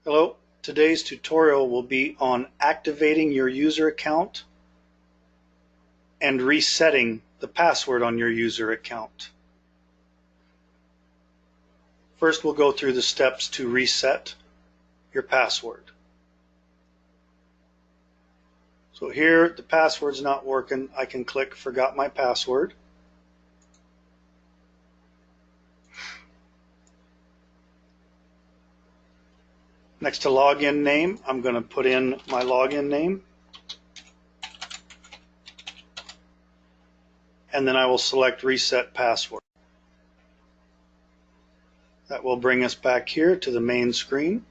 Hello, today's tutorial will be on activating your user account and resetting the password on your user account. First, we'll go through the steps to reset your password. So here, the password's not working. I can click Forgot My Password. Next to login name, I'm going to put in my login name. And then I will select Reset Password. That will bring us back here to the main screen.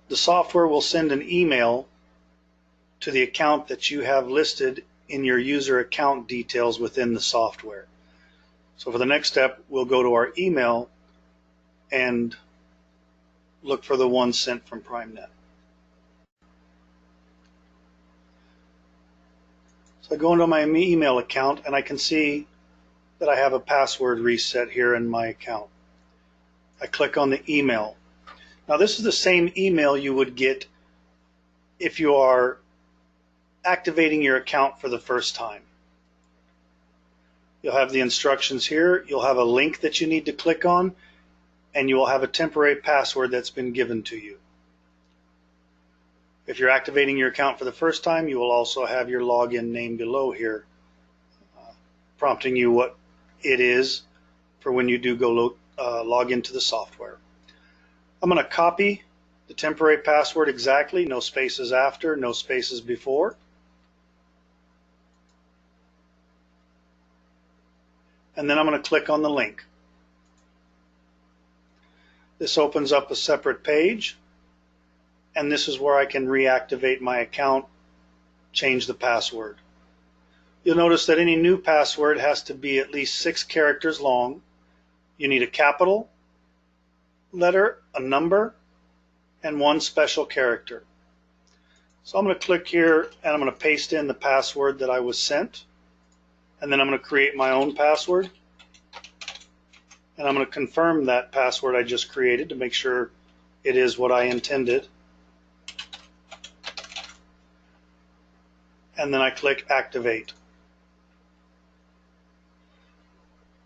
The software will send an email to the account that you have listed in your user account details within the software. So for the next step, we'll go to our email and look for the one sent from Primenet. So I go into my email account and I can see that I have a password reset here in my account. I click on the email. Now this is the same email you would get if you are activating your account for the first time. You'll have the instructions here. You'll have a link that you need to click on, and you will have a temporary password that's been given to you. If you're activating your account for the first time, you will also have your login name below here, prompting you what it is for when you do go log into the software. I'm going to copy the temporary password exactly, no spaces after, no spaces before. And then I'm going to click on the link. This opens up a separate page, and this is where I can reactivate my account, change the password. You'll notice that any new password has to be at least 6 characters long. You need a capital letter, a number, and one special character. So I'm going to click here and I'm going to paste in the password that I was sent, and then I'm going to create my own password, and I'm going to confirm that password I just created to make sure it is what I intended, and then I click Activate.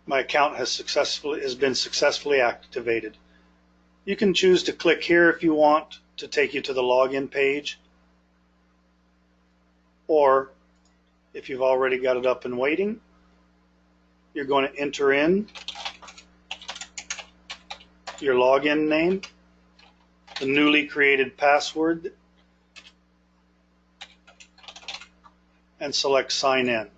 My account has been successfully activated. You can choose to click here if you want to take you to the login page, or if you've already got it up and waiting, you're going to enter in your login name, the newly created password, and select Sign In.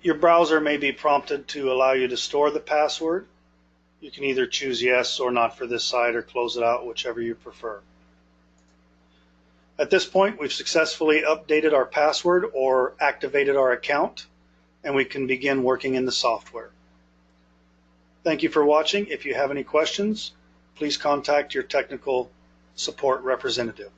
Your browser may be prompted to allow you to store the password. You can either choose yes or not for this site, or close it out, whichever you prefer. At this point, we've successfully updated our password or activated our account, and we can begin working in the software. Thank you for watching. If you have any questions, please contact your technical support representative.